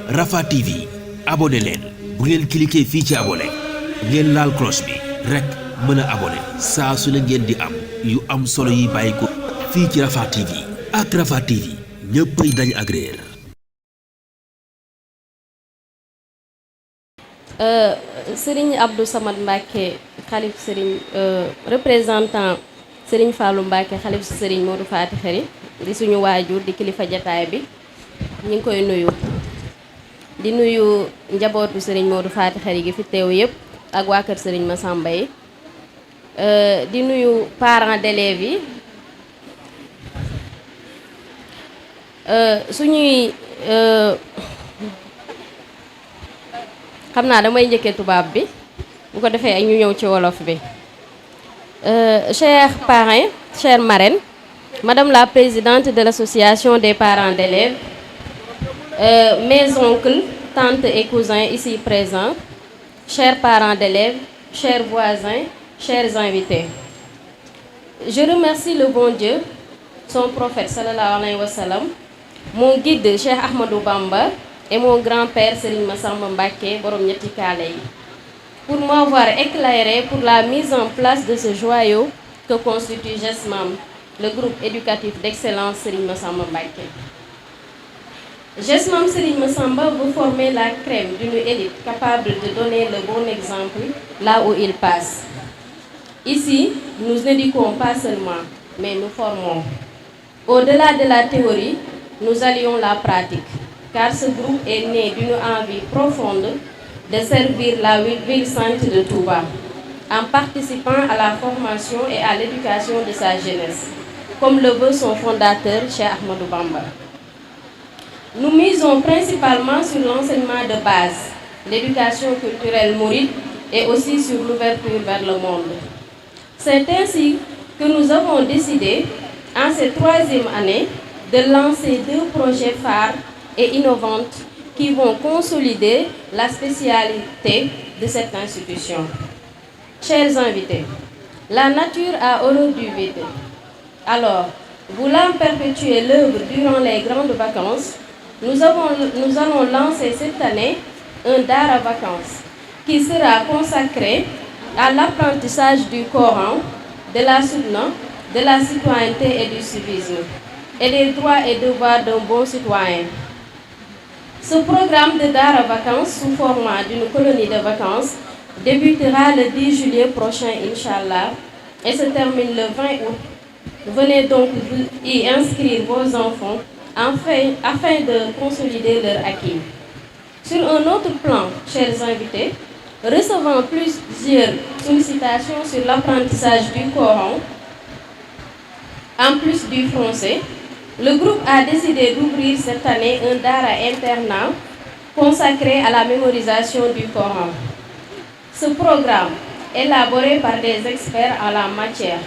Rafah TV abonné leen bu ngeen cliquer fii ci abonné ngeen laal cloche bi rek mën a abonné saa su ne ngeen di am yu am solo yi bàyyi ko fii ci Rafah TV ak Rafah TV ñëppay dañ ak réer. Serigne Abdou Samad Mbacké xalif Serigne représentant Serigne Fallou Mbacké xalif Serigne Modou Faty Khary di suñu waajur di kilifa jataay bi ñu ngi koy nuyu di nuyu njabootu Serigne Modou Faty Khary gi fi teew yëpp ak waa kër Serigne Massamba yi di nuyu parents d'élèves yi suñuy xam naa damay njëkkee tubaab bi bu ko defee ñu ñëw ci wolof bi chers parrains, chères marraines, Madame la présidente de l'association des parents d'élèves, mes oncles, tantes et cousins ici présents, chers parents d'élèves, chers voisins, chers invités. Je remercie le bon Dieu, son prophète sallallahu alayhi wa sallam, mon guide Cheikh Ahmadou Bamba et mon grand-père Serigne Massamba Mbacké borom ñetti kaala yi pour m'avoir éclairé pour la mise en place de ce joyau que constitue GESMAM, le groupe éducatif d'excellence Serigne Massamba Mbacké. GESMAM Serigne Massamba veut former la crème d'une élite capable de donner le bon exemple là où il passe. Ici, nous n'éduquons pas seulement, mais nous formons. Au-delà de la théorie, nous allions la pratique, car ce groupe est né d'une envie profonde de servir la ville sainte de Touba, en participant à la formation et à l'éducation de sa jeunesse, comme le veut son fondateur, Cheikh Ahmadou Bamba. Nous misons principalement sur l'enseignement de base, l'éducation culturelle mouride et aussi sur l'ouverture vers le monde. C'est ainsi que nous avons décidé, en cette troisième année, de lancer 2 projets phares et innovants qui vont consolider la spécialité de cette institution. Chers invités, la nature a horreur du vide. Alors, voulant perpétuer l'œuvre durant les grandes vacances, nous allons lancer cette année un Dara Vacances qui sera consacré à l'apprentissage du Coran, de la Sunna, de la citoyenneté et du civisme, et des droits et devoirs d'un bon citoyen. Ce programme de Dara Vacances sous format d'une colonie de vacances débutera le 10 juillet prochain, Inch'Allah, et se termine le 20 août. Venez donc y inscrire vos enfants afin de consolider leur acquis. Sur un autre plan, chers invités, recevant plusieurs sollicitations sur l'apprentissage du Coran, en plus du français, le groupe a décidé d'ouvrir cette année un Dara internat consacré à la mémorisation du Coran. Ce programme, élaboré par des experts en la matière,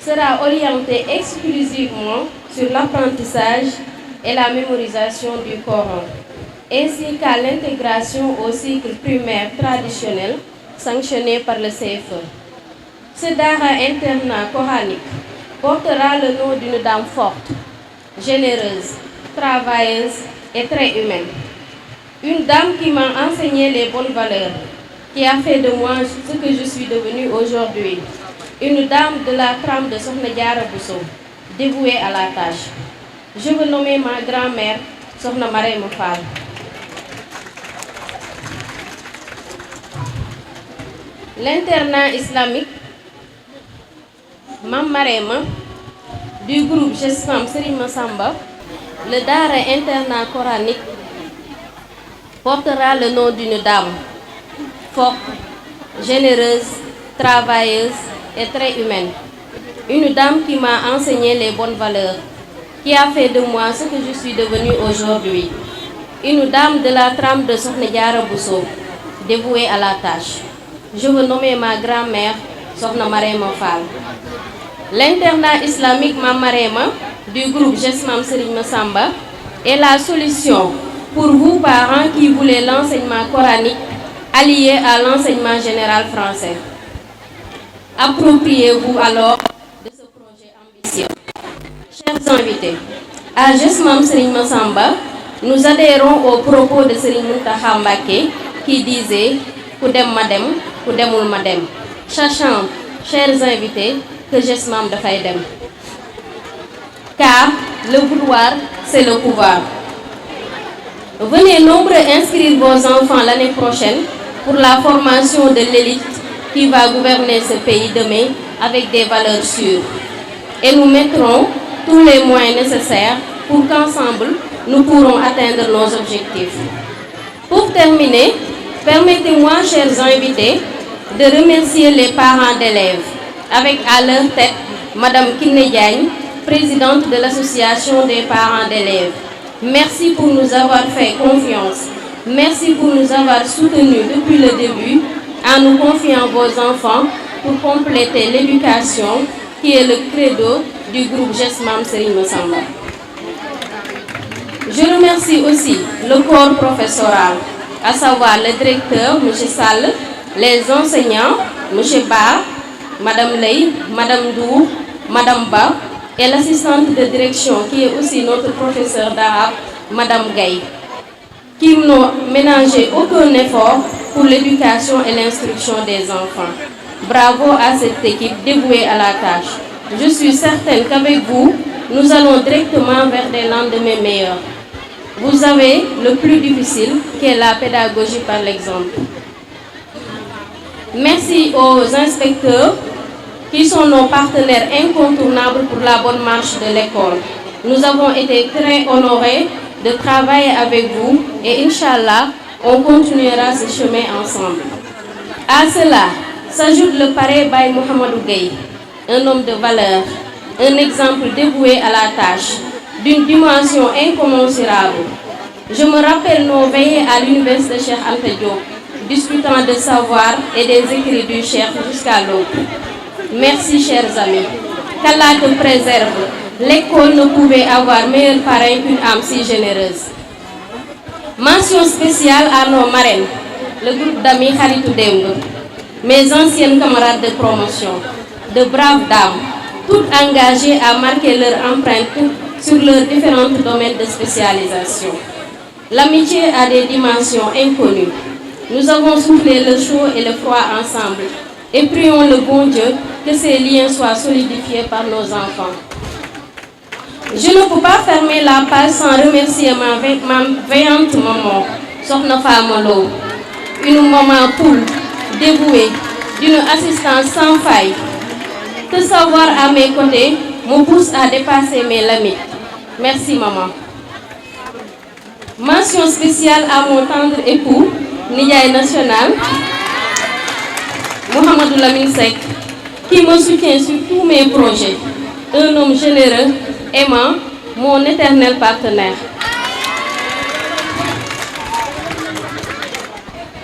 sera orienté exclusivement sur l'apprentissage et la mémorisation du Coran, ainsi qu'à l'intégration au cycle primaire traditionnel sanctionné par le CFE. Ce Dara internat coranique portera le nom d'une dame forte, généreuse, travailleuse et très humaine. Une dame qui m'a enseigné les bonnes valeurs, qui a fait de moi ce que je suis devenue aujourd'hui. Une dame de la trame de Sokhna Diarra Bousso, dévouée à la tâche. Je veux nommer ma grand-mère, Sokhna Marème Fall. L'internat islamique Mame Marème du groupe GESMAM Serigne Massamba, le Dara internat coranique portera le nom d'une dame forte, généreuse, travailleuse et très humaine. Une dame qui m'a enseigné les bonnes valeurs, qui a fait de moi ce que je suis devenue aujourd'hui. Une dame de la trame de Sokhna Diarra Bousso, dévouée à la tâche. Je veux nommer ma grand-mère, Sokhna Marème Fall. L'internat islamique Mame Marème du groupe GESMAM Serigne Massamba est la solution pour vous parents qui voulez l'enseignement coranique allié à l'enseignement général français. Appropriez-vous alors de ce projet ambitieux. Chers invités, à GESMAM Serigne Massamba, nous adhérons aux propos de Serigne Mountakha Mbacké qui disait ku dem ma dem ku demul ma dem, sachant, chers invités, que GESMAM dafay dem. Car le vouloir, c'est le pouvoir. Venez nombreux inscrire vos enfants l'année prochaine pour la formation de l'élite qui va gouverner ce pays demain avec des valeurs sûres. Et nous mettrons tous les moyens nécessaires pour qu'ensemble, nous pourrons atteindre nos objectifs. Pour terminer, permettez-moi, chers invités, de remercier les parents d'élèves, avec à leur tête Madame Kiné Diagne, présidente de l'association des parents d'élèves. Merci pour nous avoir fait confiance. Merci pour nous avoir soutenus depuis le début en nous confiant vos enfants pour compléter l'éducation qui est le credo du groupe GESMAM Serigne Massamba. Je remercie aussi le corps professoral, à savoir le directeur, M. Sall, les enseignants, M. Ba, Madame Ley, Madame Dou, Madame Ba, et l'assistante de direction qui est aussi notre professeur d'arabe, Madame Gaye, qui n'ont ménagé aucun effort pour l'éducation et l'instruction des enfants. Bravo à cette équipe dévouée à la tâche. Je suis certaine qu'avec vous, nous allons directement vers des lendemains meilleurs. Vous avez le plus difficile, qui est la pédagogie par l'exemple. Merci aux inspecteurs qui sont nos partenaires incontournables pour la bonne marche de l'école. Nous avons été très honorés de travailler avec vous et Inch'Allah, on continuera ce chemin ensemble. À cela s'ajoute le pareil Baye Mohamedou Gueye, un homme de valeur, un exemple dévoué à la tâche, d'une dimension incommensurable. Je me rappelle nos veillées à l'université Cheikh Anta Diop, discutant de savoir et des écrits du Cheikh jusqu'à l'aube. Merci, chers amis. Qu'Allah te préserve. L'école ne pouvait avoir meilleur parrain qu'une âme si généreuse. Mention spéciale à nos marraines, le groupe d'amis Kharitou Demb, mes anciennes camarades de promotion, de braves dames, toutes engagées à marquer leur empreinte sur leurs différents domaines de spécialisation. L'amitié a des dimensions inconnues. Nous avons soufflé le chaud et le froid ensemble et prions le bon Dieu que ces liens soient solidifiés par nos enfants. Je ne peux pas fermer la page sans remercier ma veillante maman, Sokhna Fama Lo, une maman poule, dévouée, d'une assistance sans faille. Te savoir à mes côtés me pousse à dépasser mes limites. Merci maman. Mention spéciale à mon tendre époux, Nijaay national, Mohamedou Lamine Seck, qui me soutient sur tous mes projets. Un homme généreux, aimant, mon éternel partenaire.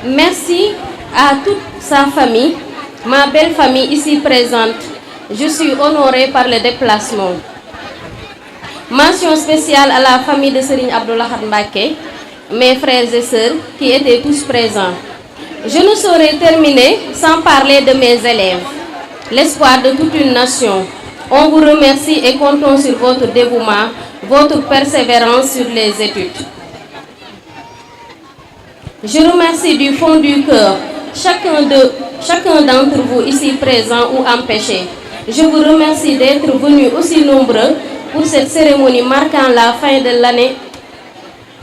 Merci à toute sa famille, ma belle famille ici présente. Je suis honorée par le déplacement. Mention spéciale à la famille de Serigne Abdou Lahad Mbacké, mes frères et sœurs qui étaient tous présents. Je ne saurais terminer sans parler de mes élèves, l'espoir de toute une nation. On vous remercie et comptons sur votre dévouement, votre persévérance sur les études. Je remercie du fond du cœur chacun d'entre vous ici présent ou empêché. Je vous remercie d'être venus aussi nombreux pour cette cérémonie marquant la fin de l'année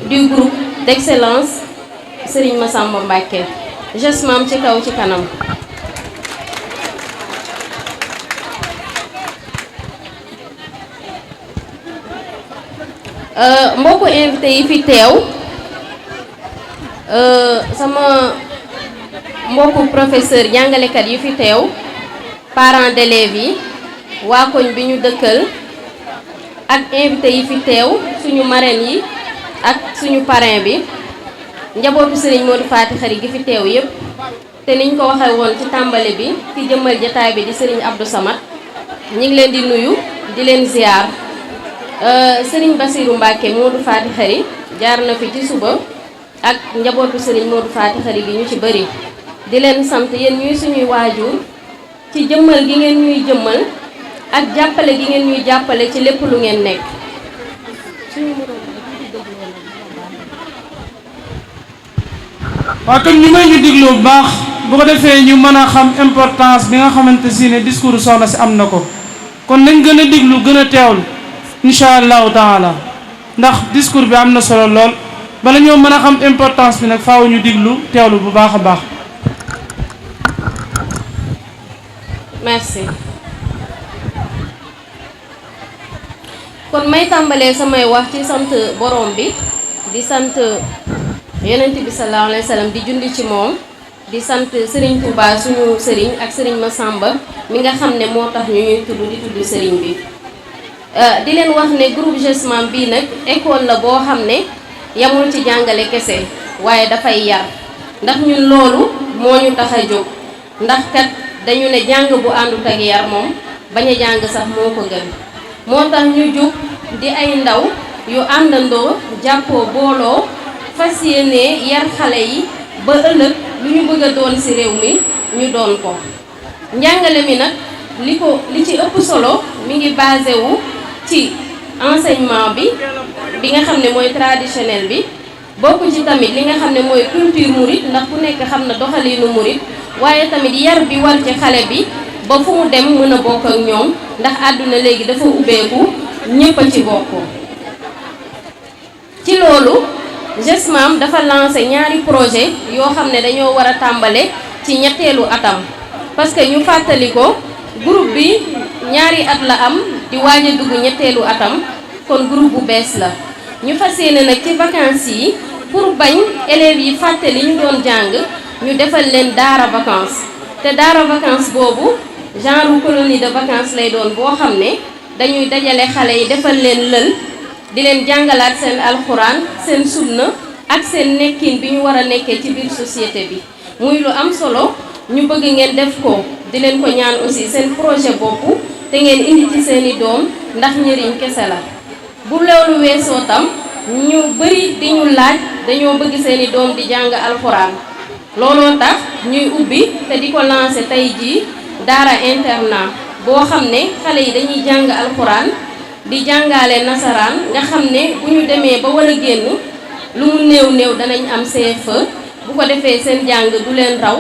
du groupe d'excellence Serigne Massamba Mbacké. GESMAM ci kaw ci kanam. Mbokku invité yi fi teew, sama mbokku professeur jàngalekat yi fi teew, parents d'élèves yi, waa koñ bi ñu dëkkal ak invité yi fi teew, suñu marraine yi ak suñu parrain bi, njabootu Serigne Modou Faty Khary gi fi teew yépp, te niñ ko waxee woon ci tàmbali bi ki jëmmal jataay bi di Serigne Abdou Samad, ñi ngi leen di nuyu di leen ziar. Serigne Bassirou Mbacké Modou Faty Khary jaar na fi ci suba ak njabootu Serigne Modou Faty Khary gi ñu ci bëri di leen sant yéen ñuy suñuy waajur ci jëmmal gi ngeen ñuy jëmmal ak jàppale gi ngeen ñuy jàppale ci lépp lu ngeen nekk. waaw kon ñu may ñu diglu bu baax bu ko defee ñu mën a xam importance bi nga xamante si ne discours soxna si am na ko kon nañ gën a diglu gën a teewlu incha allahu taala ndax discours bi am na solo lool bala ñoo mën a xam importance bi nag faaw ñu diglu teewlu bu baax a baax. merci. kon may tàmbalee samay wax ci sant borom bi di sant yonent bi sallallahu alayhi wa sallam di jundi ci moom di sant Serigne Touba suñu Serigne ak Serigne Massamba mi nga xam ne moo tax ñu ñuy tudd di tudd Serigne bi. di leen wax ne groupe GESMAM bii nag école la boo xam ne yamul ci jàngale kese waaye dafay yar ndax ñun loolu moo ñu tax a jóg ndax kat dañu ne jàng bu àndut ak yar moom bañ a jàng sax moo ko gën. moo tax ñu jóg di ay ndaw yu àndandoo jàppoo booloo fas yéene yar xale yi ba ëllëg lu ñu bëgg a doon ci réew mi ñu doon ko. njàngale mi nag li ci ëpp solo mi ngi basé wu ci enseignement bi nga xam ne mooy traditionnel bi bokk ci tamit li nga xam ne mooy culture mouride ndax ku nekk xam na doxaliinu mouride waaye tamit yar bi war ci xale bi ba fu mu dem mën a bokk ak ñoom ndax àdduna léegi dafa ubbeeku ñépp a ci bokk. ci loolu GESMAM dafa lancé ñaari projet yoo xam ne dañoo war a tàmbale ci ñetteelu atam parce que ñu fàttali ko groupe bi ñaari at la am di waaj a dugg ñetteelu atam kon groupe bu bees la ñu fas yéene nag ci vacances yi pour bañ élèves yi fàtte li ñu doon jàng ñu defal leen daara vacances te daara vacances boobu genre colonie de vacances lay doon boo xam ne dañuy dajale xale yi defal leen lël di leen jàngalaat seen alxuraan seen sunna ak seen nekkin bi ñu war a nekkee ci biir société bi muy lu am solo ñu bëgg ngeen def ko di leen ko ñaan aussi seen projet bopp te ngeen indi ci seeni doom ndax njëriñ kese la. bu loolu weesoo tam ñu bari di ñu laaj dañoo bëgg seeni doom di jàng alxuraan looloo tax ñuy ubbi te di ko lancer tey jii daara internat boo xam ne xale yi dañuy jàng alxuraan di jàngale nasaraan nga xam ne bu ñu demee ba war a génn lu mu néew néew danañ am CFE bu ko defee seen jàng du leen raw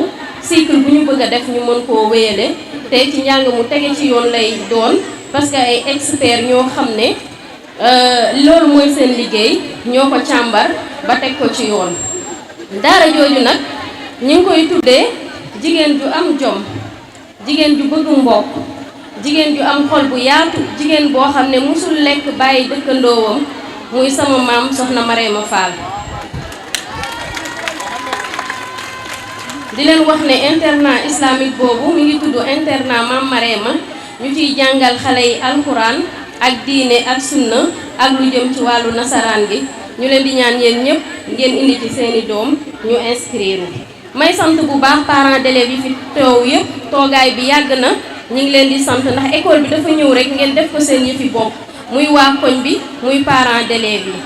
cycle bu ñu bëgg a def ñu mën koo wéyale te ci njàng mu tege ci yoon lay doon parce que ay experts ñoo xam ne loolu mooy seen liggéey ñoo ko càmbar ba teg ko ci yoon. daara jooju nag ñu ngi koy tuddee jigéen ju am jom jigéen ju bëgg mbokk jigéen ju am xol bu yaatu jigéen boo xam ne musul lekk bàyyi dëkkandoowam muy sama maam soxna Marema Fall. di leen wax ne internat islamique boobu mi ngi tudd internat Maam Marema ñu ciy jàngal xale yi alxuraan ak diine ak sunna ak lu jëm ci wàllu nasaraan gi ñu leen di ñaan yéen ñëpp ngeen indi ci seeni doom ñu inscrire. may sant bu baax parents d'élèves yi fi teew yëpp toogaay bi yàgg na ñu ngi leen di sant ndax école bi dafa ñëw rek ngeen def ko seen yëfi bopp muy waa koñ bi muy parents d'élèves yi.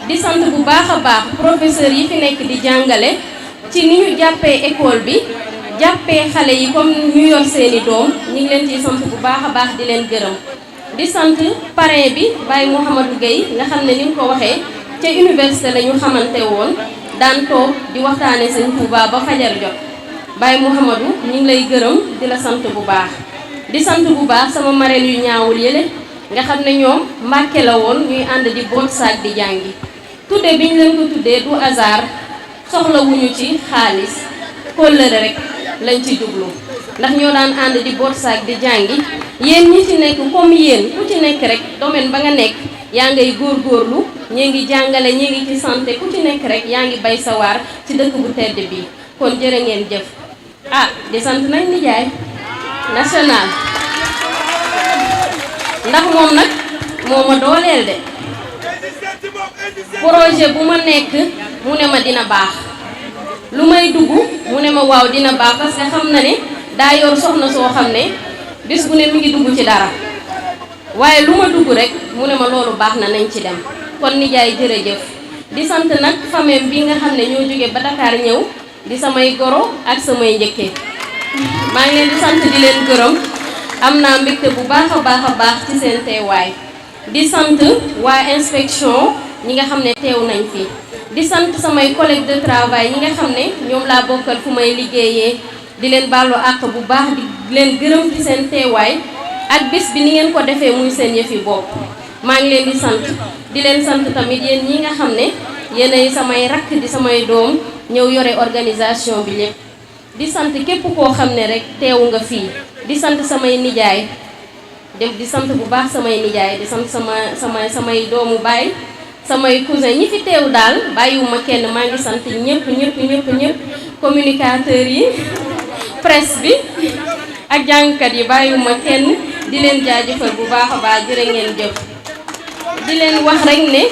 di sant bu baax a baax professeurs yi fi nekk di jàngale ci ni ñu jàppee école bi jàppee xale yi comme ñu yor seeni doom ñu ngi leen ciy sant bu baax a baax di leen gërëm. di sant parrain bi Baye Mouhamadou Gueye nga xam ne ni nga ko waxee ca université la ñu xamante woon daan toog di waxtaane Sëñ Touba ba fajar jot Baye Mouhamadou ñu ngi lay gërëm di la sant bu baax. di sant bu baax sama marraine yu ñaawul yële nga xam ne ñoom Mbàkke la woon ñuy ànd di boot saak di jàngi tudde bi ñu leen ko tuddee du hasard soxlawuñu ci xaalis kóllëre rek lañ ci jublu ndax ñoo daan ànd di boot saak di jàngi yéen ñi ci nekk comme yéen ku ci nekk rek domaine ba nga nekk yaa ngay góorgóorlu ñii ngi jàngale ñii ngi ci santé ku ci nekk rek yaa ngi bay sa waar ci dëkk bu tedd bi kon jërë ngeen jëf. di sant nañ nijaay national ndax moom nag moo ma dooleel de projet bu ma nekk mu ne ma dina baax lu may dugg mu ne ma waaw dina baax parce que xam na ne daa yor soxna soo xam ne bis bu ne mi ngi dugg ci dara waaye lu ma dugg rek mu ne ma loolu baax na nañ ci dem kon nijaay jërëjëf. di sant nag famille bi nga xam ne ñoo jóge ba Dakar ñëw di samay goro ak samay njëkke maa ngi leen di sant di leen gërëm am naa mbégte bu baax a baax ci seen teewaay. di sant waa inspection ñi nga xam ne teew nañ fi di sant samay collègues de travail ñi nga xam ne ñoom laa bokkal fu may liggéeyee di leen baalu àq bu baax di leen gërëm ci seen teewaay ak bis bi ni ngeen ko defee muy seen yëfi bopp maa ngi leen di leen sant tamit yéen ñi nga xam ne yéenay samay rakk di samay doom ñëw yore organisation bi lépp di sant képp koo xam ne rek teew nga fii di sant samay nijaay di sant bu baax samay nijaay di sant samay doomu baay samay cousin ñi fi teew daal bàyyiwuma kenn maa ngi sant ñëpp communicateurs yi presse bi ak jàngkat yi bàyyiwuma kenn di leen jaajëfal bu baax a baax jërë ngeen jëf di leen wax rek ne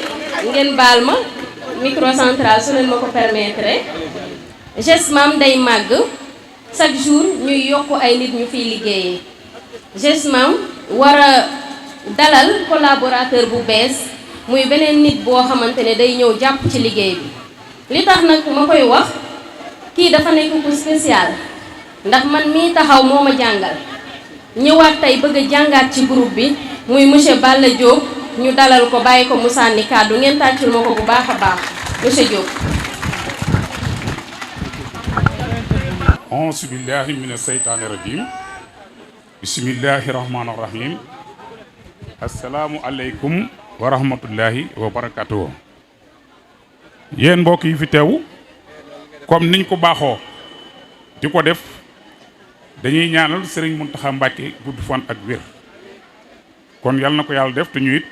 ngeen baal ma microcentral su leen ma ko permettre GESMAM day màgg chaque jour ñuy yokk ay nit ñu fiy liggéeyee GESMAM war a dalal collaborateur bu bees muy beneen nit boo xamante ne day ñëw jàpp ci liggéey bi li tax nag ma koy wax kii dafa nekk ku spécial ndax man mii taxaw moo ma jàngal ñëwaat tey bëgg a jàngaat ci groupe bi muy monsieur Balla Diop ñu dalal ko bàyyi ko mu sànni kàddu ngeen tàccul ma ko bu baax a baax monsieur Diop. auzu billahi mina seytaani rajim bismillahi rahmaani rahim asalaamu aleykum wa rahmatullahi wa barakatuhu yéen mbokk yi fi teew comme niñ ko baaxoo di ko def dañuy ñaanal Serigne Mountakha Mbacké gudd fan ak wér kon yal na ko yàlla def te ñu it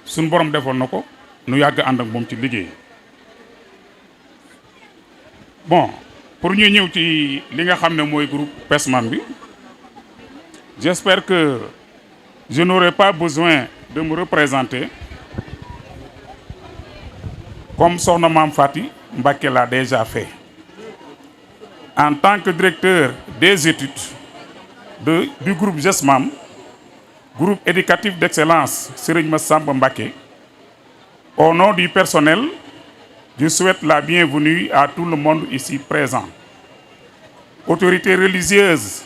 suñ borom defoon na ko nu yàgg ànd ak moom ci liggéey bon pour ñu ñëw ci li nga xam ne mooy groupe PESMAN bi j'espère que je n'aurai pas besoin de me représenter comme Sokhna Mame Faty Mbacké l'a déjà fait en tant que directeur des études du groupe GESMAM, groupe éducatif d'excellence Serigne Massamba Mbacké. Au nom du personnel, je souhaite la bienvenue à tout le monde ici présent. Autorités religieuses,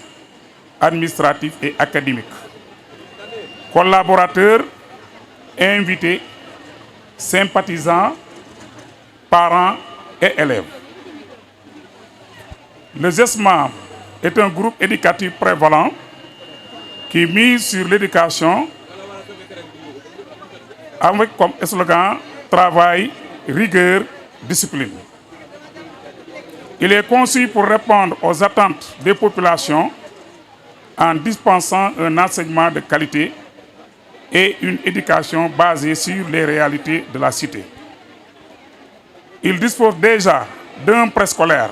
administratives et académiques, collaborateurs, invités, sympathisants, parents et élèves. Le GESMAM est un groupe éducatif prévalent qui mise sur l'éducation avec comme slogan travail, rigueur, discipline. Il est conçu pour répondre aux attentes des populations en dispensant un enseignement de qualité et une éducation basée sur les réalités de la cité. Il dispose déjà d'un préscolaire,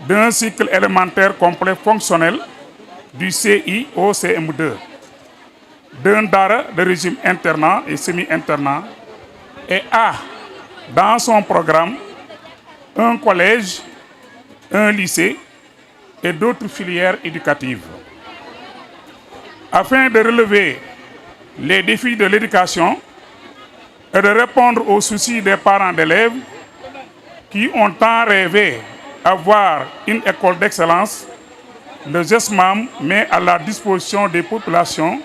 d'un cycle élémentaire complet fonctionnel du CI au CM2, d'un dara de régime internat et semi-internat et a dans son programme un collège, un lycée et d'autres filières éducatives. Afin de relever les défis de l'éducation et de répondre aux soucis des parents d'élèves qui ont tant rêvé avoir une école d'excellence, le GESMAM met à la disposition des populations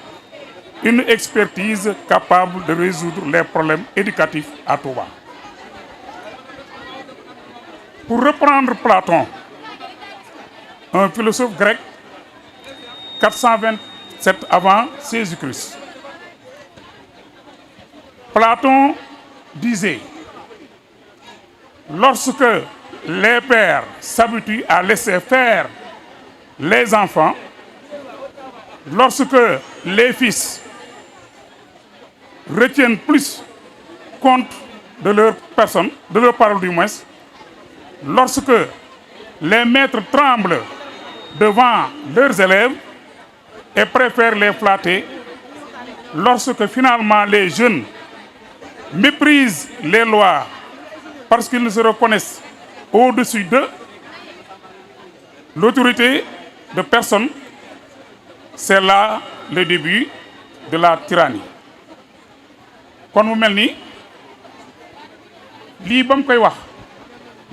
une expertise capable de résoudre les problèmes éducatifs à Touba. Pour reprendre Platon, un philosophe grec, 427 avant Jésus-Christ, Platon disait: lorsque les pères s'habituent à laisser faire les enfants, lorsque les fils retiennent plus compte de leur personne, de leur parole du moins, lorsque les maîtres tremblent devant leurs élèves et préfèrent les flatter, lorsque finalement les jeunes méprisent les lois parce qu'ils ne se reconnaissent au-dessus de l'autorité de personne, c'est là le début de la tyrannie. kon mu mel ni lii ba mu koy wax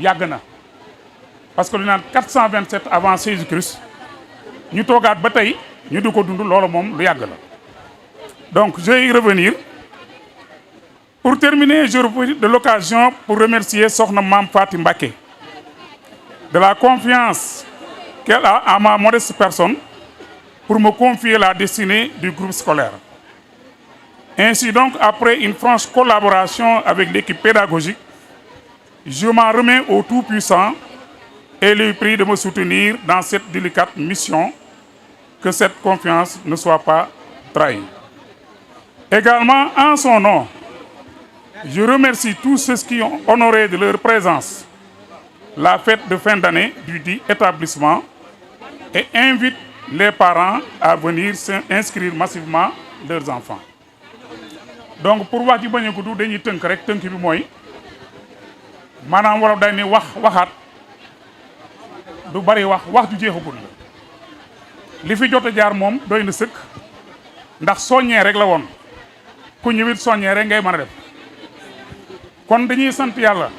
yàgg na parce que lu naan 427 avant Jésus-Christ ñu toogaat ba tey ñu di ko dund loolu moom lu yàgg la. Donc je vais y revenir Pour terminer, je profite de l'occasion pour remercier Sokhna Mame Faty Mbacké de la confiance qu'elle a à ma modeste personne pour me confier la destinée du groupe scolaire. Ainsi donc, après une franche collaboration avec l'équipe pédagogique, je m'en remets au Tout-Puissant et lui prie de me soutenir dans cette délicate mission, que cette confiance ne soit pas trahie. Également, en son nom, je remercie tous ceux qui ont honoré de leur présence la fête de fin d'année du dit établissement et invite les parents à venir s'inscrire massivement leurs enfants. Donc pour wax ji bañ a gudd dañuy tënk rek tënk bi mooy maanaam wolof day ni waxaat du bari wax ju jeexagul li fi jot a jaar moom doy na sëkk ndax soññee rek la woon ku ñëwit soññee rek ngay mën a def kon dañuy sant yàlla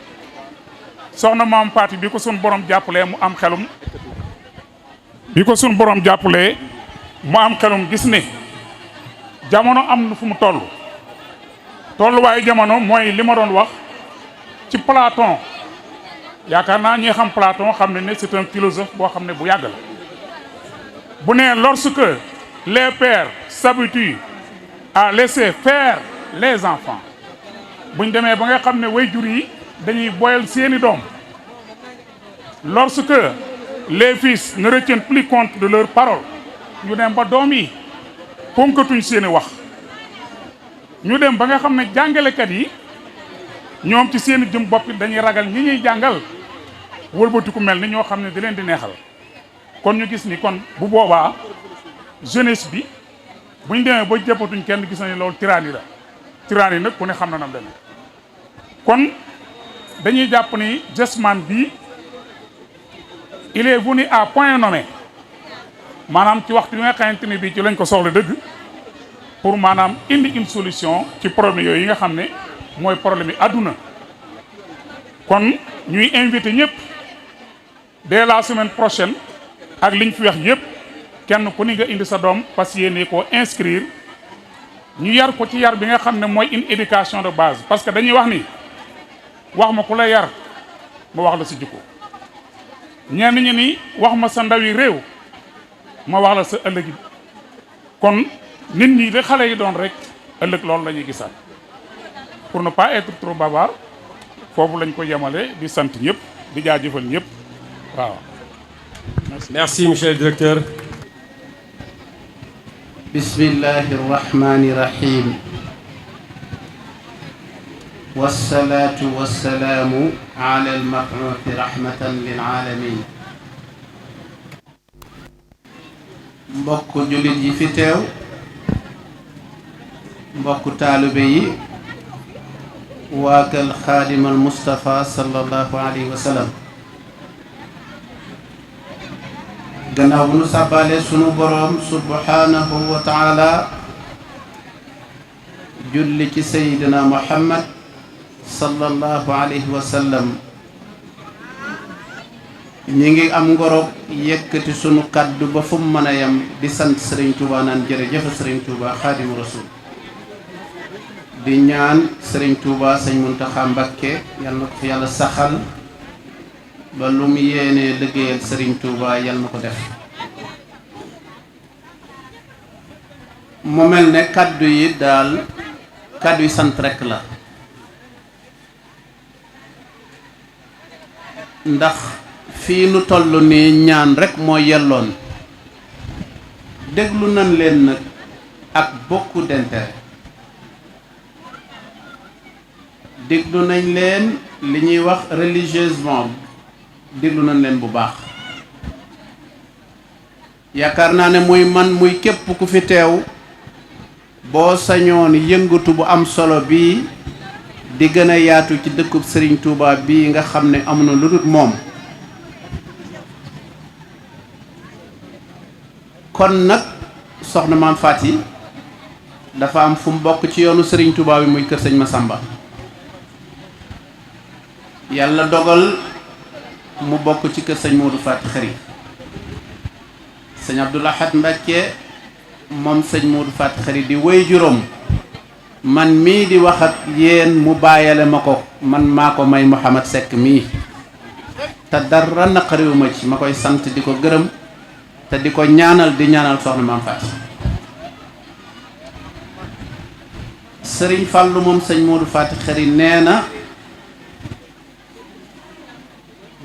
Sokhna Mame Faty bi ko sun borom jàppalee mu am xelum gis ne jamono am na fu mu tolluwaayu jamono mooy li ma doon wax ci Platon. yaakaar naa ñi xam Platon xam ne c'est un philosophe boo xam ne bu yàgg la bu ne lorsque les pères s'habituent à laisser faire les enfants buñ demee ba nga xam ne waajur yi dañuy boyal seeni doom, lorsque les fils ne retiennent plus compte de leurs paroles ñu dem ba doom yi fonkatuñ seeni wax, ñu dem ba nga xam ne jàngalekat yi ñoom ci seeni jëm bopp dañuy ragal ñi ñuy jàngal wëlbatiku mel ni ñoo xam ne di leen di neexal. kon ñu gis ni kon bu boobaa jeunesse bi buñ demee ba jëppatuñ kenn gis nañu loolu tyrannie la tyrannie nag ku ne xam na nam demee. kon dañuy jàpp ni Jesman bi il est venu à point nommé maanaam ci waxtu bi nga xamante ni bii ci lañ ko soxla dëgg pour maanaam indi une solution ci problème yooyu yi nga xam ne mooy problème yi àdduna. kon ñuy invité ñëpp dès la semaine prochaine ak liñ fi wax yëpp kenn ku ni nga indi sa doom parce que yéene koo inscrire ñu yar ko ci yar bi nga xam ne mooy une éducation de base. parce que dañuy wax ni wax ma ku la yar ma wax la sa jikko, ñenn ñi ni wax ma sa ndawi réew ma wax la sa ëllëg yi. kon nit ñi de xale yi doon rek ëllëg loolu la ñuy gisaat. pour ne pas être trop bavard foofu lañ ko yemale di sant ñëpp di jaajëfal ñëpp waaw. Merci monsieur le directeur. Bismillahi rahmani rahim. Wassalatu wassalamu ala al-mab'uthi rahmatan lil alamin. mbokk jullit yi fi teew, mbokk taalibe yi, waa kër Xaadimal Mustafa sallallahu alayhi wa sallam. gannaaw bu nu sàbbaale sunu boroom subhanahu wa taala, julli ci sayyidina Muhammad sallallahu alayhi wa sallam, ñi ngi am ngorog yëkkati sunu kaddu ba fu mu mën a yem di sant Serigne Touba naan jërëjëf Serigne Touba Xaadimu Rasuul. di ñaan Serigne Touba Sëñ Muntaxa Mbakke yal na ko fi yàlla saxal ba lu mu yéenee liggéeyal Serigne Touba yal na ko def. mu mel ne kaddu yi daal kaddu yi sant rekk la, ndax fii nu toll nii ñaan rekk moo yelloon. déglu nañ leen nag ak beaucoup d'intérêt, déglu nañ leen li ñuy wax religieusement, déglu nañ leen bu baax. yaakaar naa ne muy man muy képp ku fi teew boo sañoon yëngatu bu am solo bii di gën a yaatu ci dëkkub Serigne Touba bii nga xam ne am na lu dul moom. kon nag Sokhna Mame Faty dafa am fu mu bokk ci yoonu Serigne Touba bi muy kër Sëñ Massamba. yàlla dogal mu bokk ci kër Sëñ Modou Faty Khary. Sëñ Abdou Lahad Mbacké moom Sëñ Modou Faty Khary di wéy juróom man mii di wax ak yéen mu bàyyale ma ko man maa ko may Mouhamad Seck mii te dara naqariwu ma ci ma koy sant di ko gërëm te di ko ñaanal di ñaanal soxna Maam Faty sëriñ Fàllu moom sëñ Modou Faty Khary nee na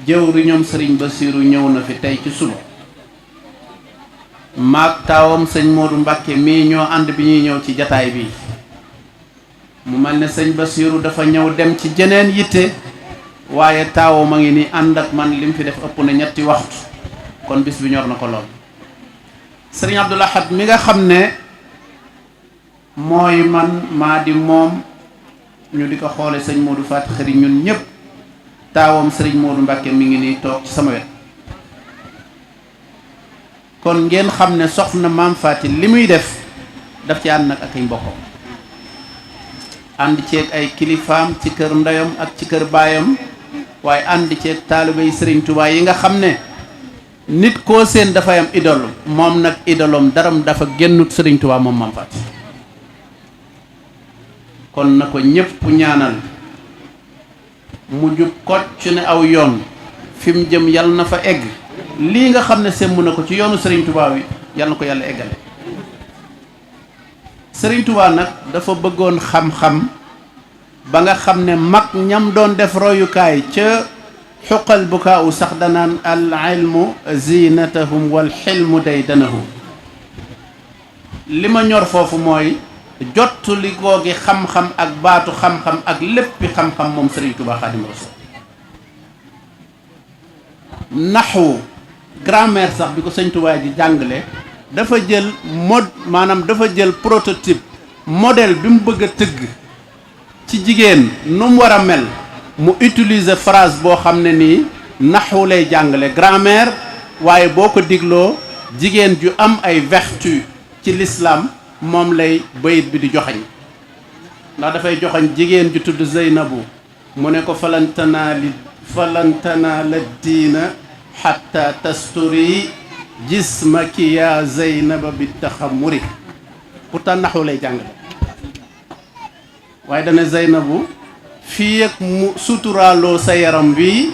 jëwriñam sëriñ Basiiru ñëw na fi tey ci suba maag taawam sëñ Modou Mbàkke mii ñoo ànd bi ñuy ñëw ci jataay bi mu mel ne sëñ Basiiru dafa ñëw dem ci jeneen yitte waaye taawam a ngi ni ànd ak man lim fi def ëpp na 3 waxtu kon bis bi ñor na ko lool sëriñ Abdul Ahad mi nga xam ne mooy man maa di moom ñu di ko xoole sëñ Modou Faty Khary ñun ñëpp taawam sëriñ Modou Mbàkke mi ngi nii toog ci sama wet kon ngeen xam ne soxna Maam Faty li muy def daf ci ànd nag ak ay mbokkam ànd ceeg ay kilifaam ci kër ndeyam ak ci kër baayam waaye ànd ceeg taalibe yi sëriñ Tuubaa yi nga xam ne nit koo seen dafay am idole moom nag idolom daram dafa génnut sëriñ Tuubaa moom Maam Faty kon na ko ñépp ñaanal mu jub kocc ne aw yoon fi mu jëm yal na fa egg lii nga xam ne semb na ko ci yoonu sëriñ Tuubaa wi yal na ko yàlla eggale sëriñ Tuubaa nag dafa bëggoon xam-xam ba nga xam ne mag ñam doon def royukaay ca xuqal bukaa u sax danaan al ilmu zinatahum wal xilmu daydanahum li ma ñor foofu mooy jot li googi xam-xam ak baatu xam-xam ak léppi xam-xam moom sëriñ Tuubaa Xaadimu Rasuul naxwu grammaire sax bi ko sëñ Tuubaa ji jàngale dafa jël maanaam dafa jël prototype modèle bi mu bëgg a tëgg ci jigéen nu mu war a mel mu utiliser phrase boo xam ne nii naxwu lay jàngale grammaire waaye boo ko digloo jigéen ju am ay vertu ci l'islam moom lay bayit bi di joxañ ndax dafay joxañ jigéen ju tudd Zeynabu mu ne ko falantana la diina xatta tasturi jismaki ya Zeynaba bi taxamuri pourtant naxu lay jàngale waaye dana Zeynabu fii ak mu suturaaloo sa yaram wi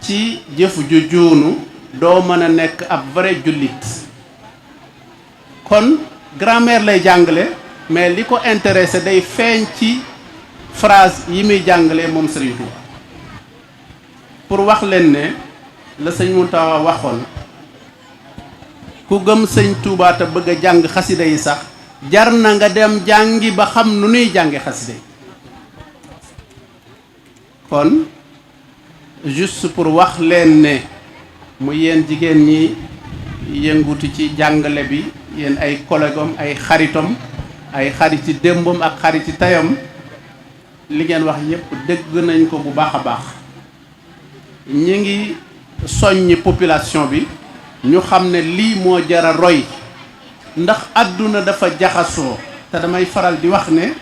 ci jëf ju juunu doo mën a nekk ab vrai jullit kon grammaire lay jàngale mais li ko intéressé day feeñ ci phrase yi muy jàngale moom Sëriñ Tuubaa pour wax leen ne la sëñ Muntaxa waxoon ku gëm sëñ Tuubaa te bëgg a jàng xasida yi sax jar na nga dem jàngi ba xam nu nuy jànge xasida yi kon juste pour wax leen ne mu yéen jigéen ñi yëngutu ci jàngale bi yéen ay collèguem ay xaritom ay xariti démbam ak xariti tayam li ngeen wax yépp dégg nañ ko bu baax a baax ñi ngi soññi population bi ñu xam ne lii moo jara roy ndax àdduna dafa jaxasoo te damay faral di wax ne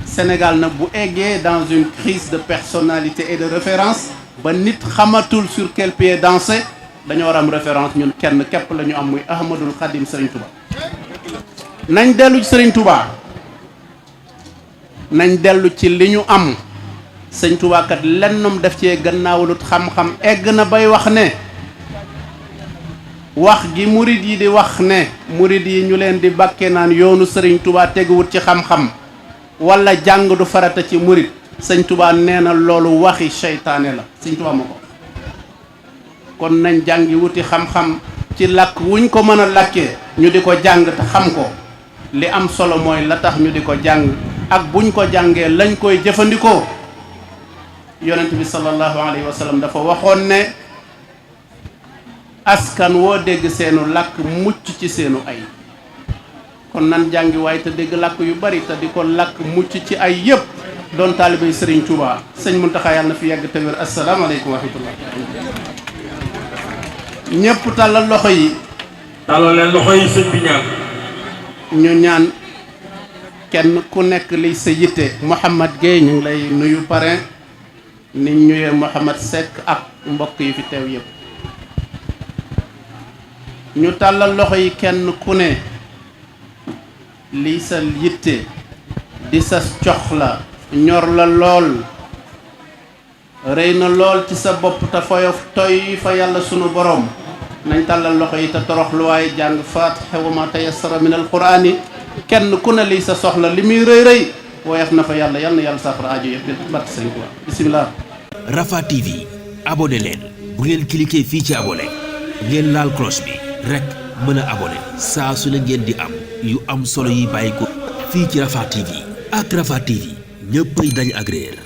Sénégal nag bu eggee dans une crise de personnalité et de référence ba nit xamatul sur quel pied danser dañoo war am référence ñun kenn képp la ñu am muy Ahmadul Xadim Sëriñ Tuubaa nañ dellu ci Sëriñ Tuubaa nañ dellu ci li ñu am Sëriñ Tuubaa kat lennum def cee gannaawulut xam-xam egg na bay wax ne wax gi murid yi di wax ne murid yi ñu leen di bàkke naan yoonu Sëriñ Tuubaa teguwut ci xam-xam wala jàng du farata ci murid Sëriñ Tuubaa nee na loolu waxi seytaane la Sëriñ Tuubaa ma ko kon nañ jàngi wuti xam-xam ci làkk wuñ ko mën a làkkee ñu di ko jàng te xam ko li am solo mooy la tax ñu di ko jàng ak buñ ko jàngee lañ koy jëfandikoo yonent bi sallallahu alayhi wa sallam dafa waxoon ne askan woo dégg seenu làkk mucc ci seenu ay kon nan jàngi waaye te dégg làkk yu bari te di ko làkk mucc ci ay yëpp doon taalibey Sëriñ Tuubaa sëñ Muntaxa yàlla na fi yàgg te wér asalaamaaleykum wa rahmatullah ñëpp tàllal loxo yi tàllal leen loxo yi sëñ bi ñaan ñu ñaan kenn ku nekk li sa yitte Mouhamad Gueye ñu ngi lay nuyu parrain ni ñuyee Mouhamad Seck ak mbokk yi fi teew yëpp ñu tàllal loxo yi kenn ku ne li sa yitte di sa coxla ñor la lool rëy na lool ci sa bopp te foyof toy fa yàlla sunu borom nañ tàllal loxo yi te toroxlu waaye jàng faatiha wa ma tayassara min alqur'ani kenn ku ne lii sa soxla li muy rëy rëy woyof na fa yàlla yal na yàlla saafara aajo yëpp barke Sëriñ Tuubaa bisimilah. Rafah TV abonné leen bu ngeen cliquer fii ci abonné ngeen laal cloche bi rek mën a abonné saa su ne ngeen di am yu am solo yi bàyyi ko fii ci Rafah TV ak Rafah TV ñëppay dañ ak réer